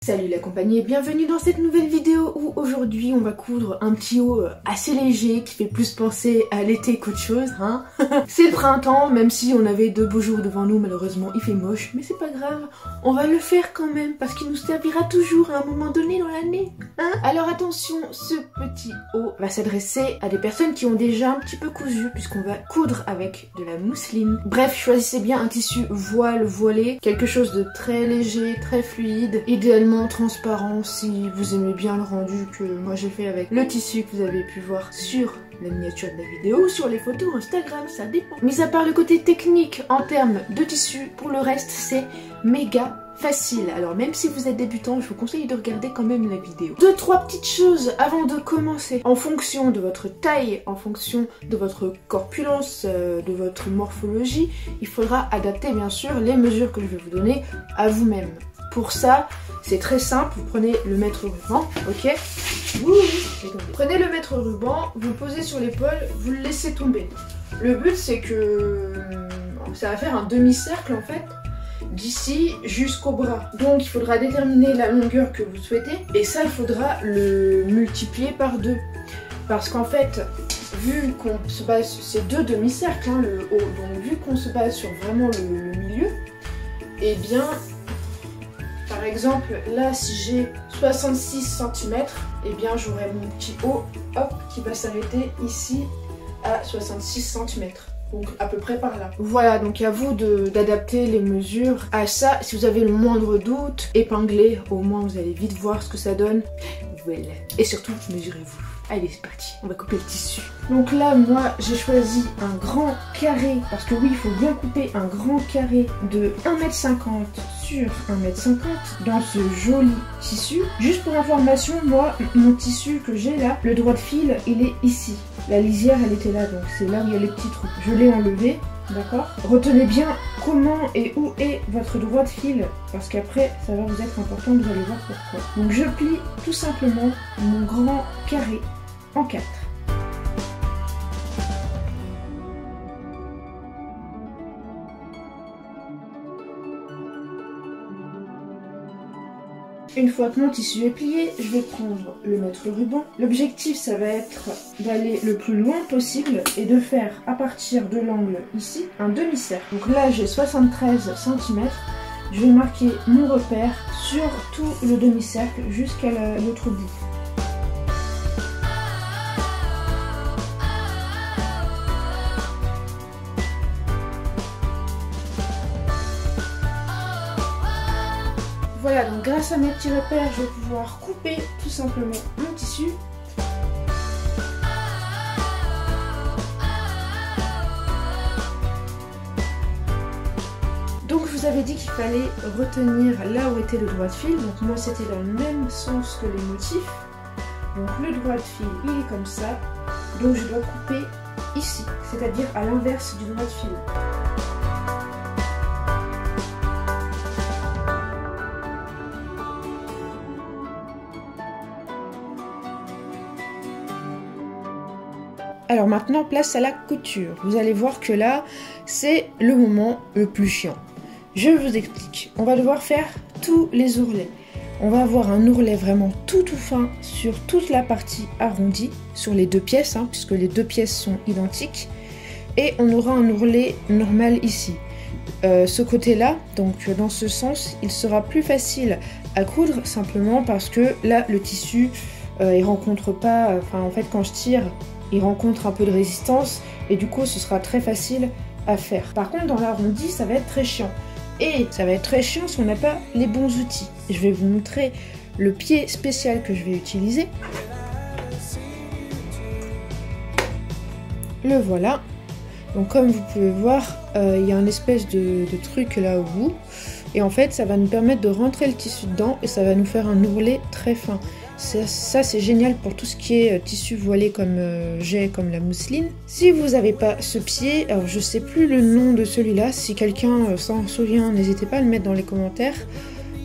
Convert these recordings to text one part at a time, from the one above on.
Salut la compagnie et bienvenue dans cette nouvelle vidéo où aujourd'hui on va coudre un petit haut assez léger qui fait plus penser à l'été qu'autre chose, hein. C'est le printemps, même si on avait 2 beaux jours devant nous, malheureusement il fait moche, mais c'est pas grave, on va le faire quand même parce qu'il nous servira toujours à un moment donné dans l'année, hein. Alors attention, ce petit haut va s'adresser à des personnes qui ont déjà un petit peu cousu puisqu'on va coudre avec de la mousseline. Bref, choisissez bien un tissu voile, voilé, quelque chose de très léger, très fluide, idéalement transparent si vous aimez bien le rendu que moi j'ai fait avec le tissu que vous avez pu voir sur la miniature de la vidéo ou sur les photos Instagram, ça dépend. Mis à part le côté technique en termes de tissu, pour le reste c'est méga facile. Alors même si vous êtes débutant, je vous conseille de regarder quand même la vidéo. 2-3 petites choses avant de commencer. En fonction de votre taille, en fonction de votre corpulence, de votre morphologie, il faudra adapter bien sûr les mesures que je vais vous donner à vous-même. Pour ça, c'est très simple, vous prenez le mètre ruban, ok. Prenez le mètre ruban, vous le posez sur l'épaule, vous le laissez tomber. Le but c'est que ça va faire un demi-cercle en fait, d'ici jusqu'au bras. Donc il faudra déterminer la longueur que vous souhaitez et ça il faudra le multiplier par 2. Parce qu'en fait, vu qu'on se base, c'est 2 demi-cercles hein, le haut, donc vu qu'on se base sur vraiment le milieu, et bien par exemple, là, si j'ai 66 cm, eh bien, j'aurai mon petit haut, hop, qui va s'arrêter ici à 66 cm. Donc, à peu près par là. Voilà, donc à vous d'adapter les mesures à ça. Si vous avez le moindre doute, épinglez. Au moins, vous allez vite voir ce que ça donne. Voilà. Et surtout, mesurez-vous. Allez, c'est parti, on va couper le tissu. Donc là, moi, j'ai choisi un grand carré, parce que oui, il faut bien couper un grand carré de 1,50 m sur 1,50 m dans ce joli tissu. Juste pour information, moi, mon tissu que j'ai là, le droit de fil, il est ici. La lisière, elle était là, donc c'est là où il y a les petits trous. Je l'ai enlevé. D'accord. Retenez bien comment et où est votre droit de fil parce qu'après ça va vous être important, vous allez voir pourquoi. Donc je plie tout simplement mon grand carré en 4. Une fois que mon tissu est plié, je vais prendre le mètre ruban. L'objectif, ça va être d'aller le plus loin possible et de faire à partir de l'angle ici un demi-cercle. Donc là, j'ai 73 cm. Je vais marquer mon repère sur tout le demi-cercle jusqu'à l'autre bout. Voilà, donc grâce à mes petits repères, je vais pouvoir couper tout simplement mon tissu. Donc je vous avais dit qu'il fallait retenir là où était le droit de fil. Donc moi c'était dans le même sens que les motifs. Donc le droit de fil, il est comme ça. Donc je dois couper ici, c'est-à-dire à l'inverse du droit de fil. Alors maintenant, place à la couture. Vous allez voir que là, c'est le moment le plus chiant. Je vous explique. On va devoir faire tous les ourlets. On va avoir un ourlet vraiment tout fin sur toute la partie arrondie, sur les 2 pièces, hein, puisque les 2 pièces sont identiques. Et on aura un ourlet normal ici. Ce côté-là, donc dans ce sens, il sera plus facile à coudre simplement parce que là, le tissu, il rencontre pas... Enfin, en fait, quand je tire... il rencontre un peu de résistance et du coup ce sera très facile à faire. Par contre dans l'arrondi ça va être très chiant. Et ça va être très chiant si on n'a pas les bons outils. Je vais vous montrer le pied spécial que je vais utiliser. Le voilà. Donc comme vous pouvez voir, il y a une espèce de truc là au bout. Et en fait ça va nous permettre de rentrer le tissu dedans et ça va nous faire un ourlet très fin. Ça c'est génial pour tout ce qui est tissu voilé comme j'ai, comme la mousseline. Si vous n'avez pas ce pied, alors je sais plus le nom de celui-là, si quelqu'un s'en souvient, n'hésitez pas à le mettre dans les commentaires.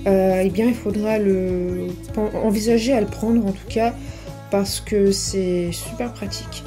Eh bien il faudra envisager à le prendre en tout cas, parce que c'est super pratique.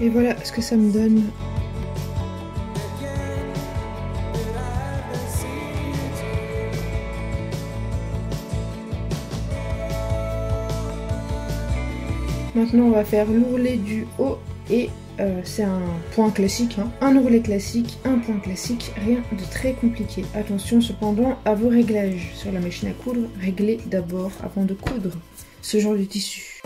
Et voilà ce que ça me donne. Maintenant on va faire l'ourlet du haut et c'est un point classique, hein. Un ourlet classique, un point classique, rien de très compliqué. Attention cependant à vos réglages sur la machine à coudre, réglez d'abord avant de coudre ce genre de tissu.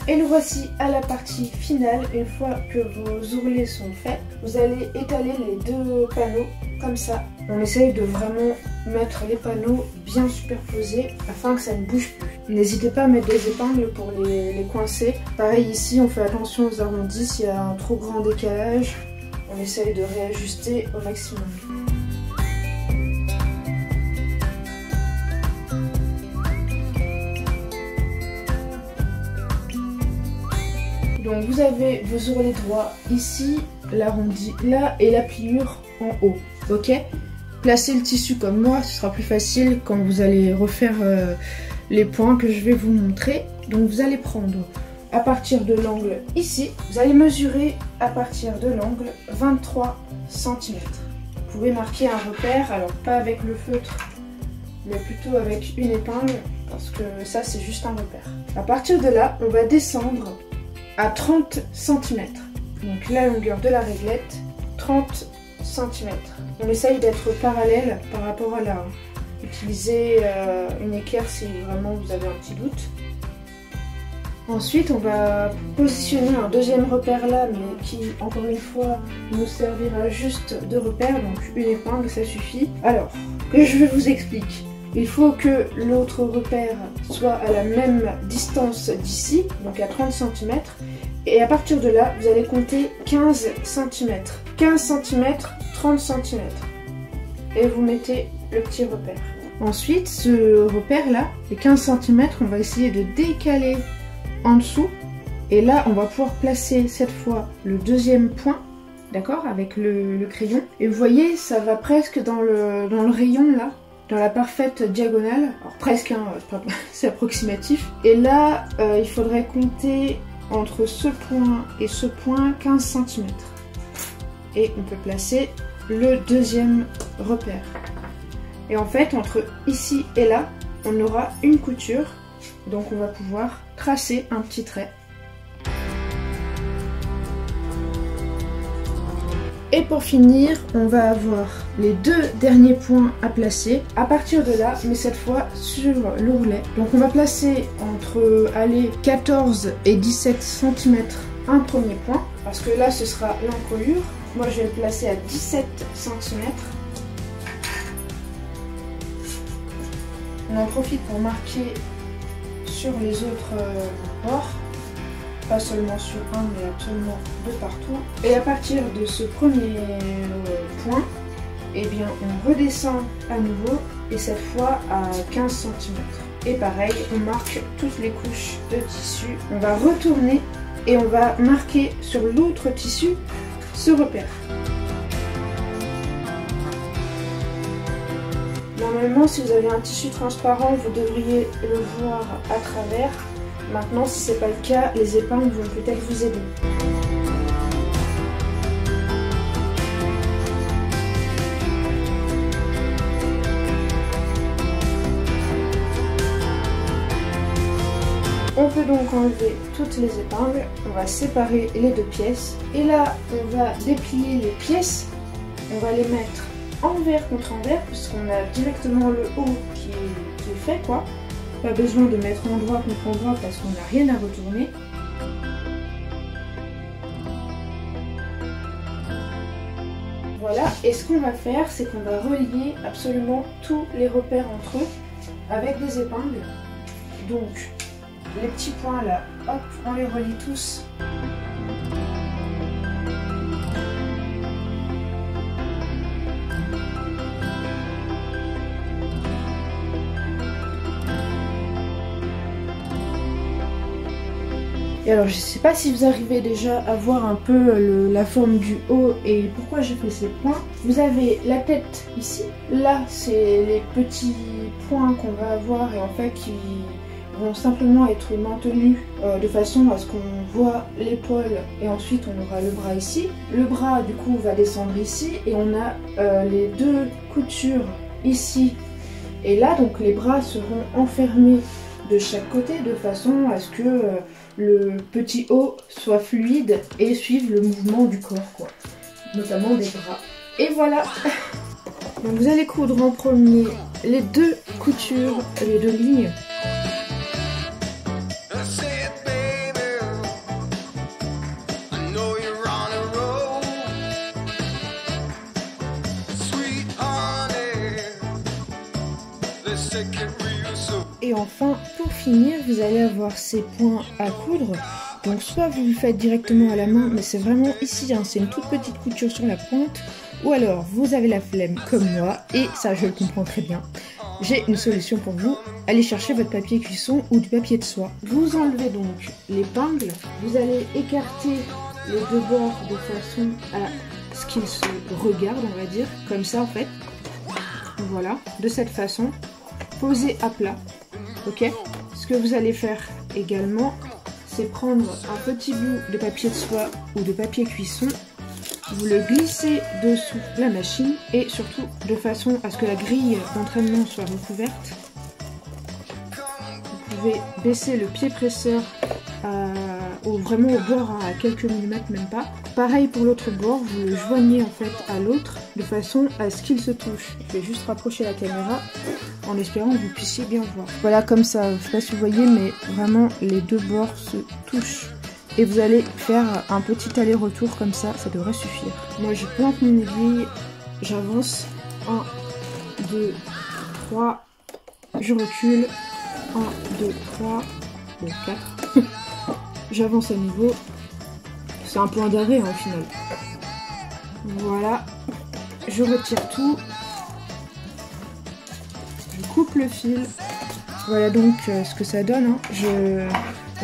Et nous voici à la partie finale. Une fois que vos ourlets sont faits, vous allez étaler les deux panneaux comme ça. On essaye de vraiment mettre les panneaux bien superposés afin que ça ne bouge plus. N'hésitez pas à mettre des épingles pour les coincer. Pareil ici, on fait attention aux arrondis. S'il y a un trop grand décalage, on essaye de réajuster au maximum. Donc vous avez vos ourlets droits ici, l'arrondi là et la pliure en haut, ok? Placez le tissu comme moi, ce sera plus facile quand vous allez refaire les points que je vais vous montrer. Donc vous allez prendre à partir de l'angle ici, vous allez mesurer à partir de l'angle 23 cm. Vous pouvez marquer un repère, alors pas avec le feutre, mais plutôt avec une épingle, parce que ça c'est juste un repère. À partir de là, on va descendre à 30 cm. Donc la longueur de la réglette, 30 cm. On essaye d'être parallèle par rapport à là. Utilisez une équerre si vraiment vous avez un petit doute. Ensuite, on va positionner un deuxième repère là, mais qui, encore une fois, nous servira juste de repère. Donc une épingle, ça suffit. Alors, que je vous explique. Il faut que l'autre repère soit à la même distance d'ici, donc à 30 cm. Et à partir de là, vous allez compter 15 cm. 15 cm, 30 cm. Et vous mettez le petit repère. Ensuite, ce repère-là, les 15 cm, on va essayer de décaler en dessous. Et là, on va pouvoir placer cette fois le deuxième point, d'accord, avec le crayon. Et vous voyez, ça va presque dans le rayon là. Dans la parfaite diagonale, alors presque, hein, c'est approximatif. Et là, il faudrait compter entre ce point et ce point 15 cm. Et on peut placer le deuxième repère. Et en fait, entre ici et là, on aura une couture. Donc on va pouvoir tracer un petit trait. Et pour finir, on va avoir les deux derniers points à placer à partir de là, mais cette fois sur l'ourlet. Donc on va placer entre 14 et 17 cm un premier point, parce que là ce sera l'encolure. Moi je vais le placer à 17 cm. On en profite pour marquer sur les autres bords. Pas seulement sur un, mais absolument de partout. Et à partir de ce premier point, eh bien, on redescend à nouveau, et cette fois à 15 cm. Et pareil, on marque toutes les couches de tissu. On va retourner et on va marquer sur l'autre tissu ce repère. Normalement, si vous avez un tissu transparent, vous devriez le voir à travers. Maintenant, si ce n'est pas le cas, les épingles vont peut-être vous aider. On peut donc enlever toutes les épingles, on va séparer les deux pièces et là on va déplier les pièces, on va les mettre envers contre envers puisqu'on a directement le haut qui est fait quoi. Pas besoin de mettre endroit contre endroit parce qu'on n'a rien à retourner. Voilà, et ce qu'on va faire c'est qu'on va relier absolument tous les repères entre eux avec des épingles. Donc les petits points là, hop, on les relie tous. Et alors je sais pas si vous arrivez déjà à voir un peu la forme du haut et pourquoi j'ai fait ces points. Vous avez la tête ici, là c'est les petits points qu'on va avoir et en fait qui vont simplement être maintenus de façon à ce qu'on voit l'épaule et ensuite on aura le bras ici. Le bras du coup va descendre ici et on a les deux coutures ici et là, donc les bras seront enfermés de chaque côté de façon à ce que le petit haut soit fluide et suive le mouvement du corps quoi, notamment des bras. Et voilà. Donc vous allez coudre en premier les deux coutures, les deux lignes. Et enfin, pour finir, vous allez avoir ces points à coudre. Donc soit vous le faites directement à la main, mais c'est vraiment ici, hein, c'est une toute petite couture sur la pointe. Ou alors, vous avez la flemme comme moi, et ça je le comprends très bien. J'ai une solution pour vous, allez chercher votre papier cuisson ou du papier de soie. Vous enlevez donc l'épingle, vous allez écarter les deux bords de façon à ce qu'ils se regardent, on va dire, comme ça en fait. Voilà, de cette façon, posez à plat. Ok, ce que vous allez faire également, c'est prendre un petit bout de papier de soie ou de papier cuisson, vous le glissez dessous la machine et surtout de façon à ce que la grille d'entraînement soit recouverte. Vous pouvez baisser le pied presseur vraiment au bord à quelques millimètres, même pas. Pareil pour l'autre bord, vous le joignez en fait à l'autre de façon à ce qu'il se touche. Je vais juste rapprocher la caméra en espérant que vous puissiez bien voir. Voilà comme ça, je sais pas si vous voyez mais vraiment les deux bords se touchent. Et vous allez faire un petit aller-retour comme ça, ça devrait suffire. Moi je plante mon aiguille, j'avance, 1, 2, 3, je recule, 1, 2, 3, bon 4, j'avance à nouveau, c'est un point d'arrêt hein, au final. Voilà, je retire tout, je coupe le fil, voilà donc ce que ça donne, hein. Je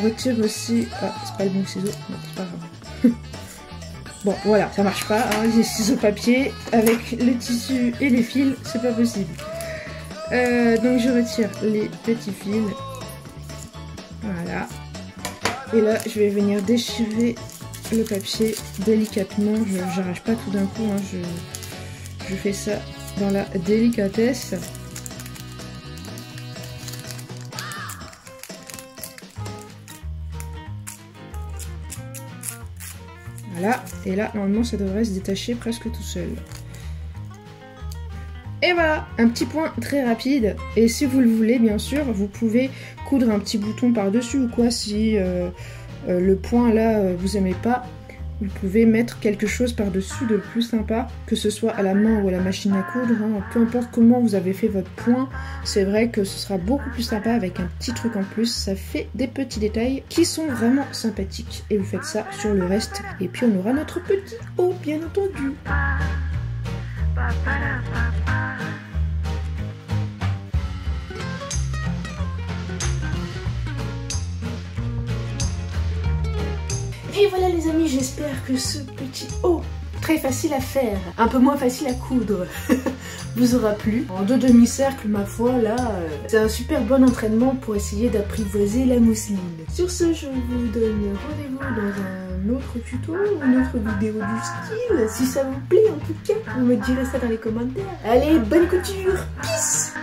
retire aussi, ah c'est pas le bon ciseau, non c'est pas grave. Bon voilà, ça marche pas, hein, les ciseaux papier avec le tissu et les fils, c'est pas possible. Donc je retire les petits fils, voilà. Et là je vais venir déchirer le papier délicatement, j'arrache pas tout d'un coup, hein, je fais ça dans la délicatesse. Voilà, et là normalement ça devrait se détacher presque tout seul. Et voilà, un petit point très rapide. Et si vous le voulez, bien sûr, vous pouvez coudre un petit bouton par-dessus ou quoi si le point là vous aimez pas. Vous pouvez mettre quelque chose par-dessus de plus sympa, que ce soit à la main ou à la machine à coudre, hein. Peu importe comment vous avez fait votre point, c'est vrai que ce sera beaucoup plus sympa avec un petit truc en plus. Ça fait des petits détails qui sont vraiment sympathiques. Et vous faites ça sur le reste. Et puis on aura notre petit haut, bien entendu. Et voilà les amis, j'espère que ce petit haut, très facile à faire, un peu moins facile à coudre, vous aura plu. En deux demi-cercles, ma foi, là, c'est un super bon entraînement pour essayer d'apprivoiser la mousseline. Sur ce, je vous donne rendez-vous dans un autre tuto ou une autre vidéo du style. Si ça vous plaît, en tout cas, vous me direz ça dans les commentaires. Allez, bonne couture, peace!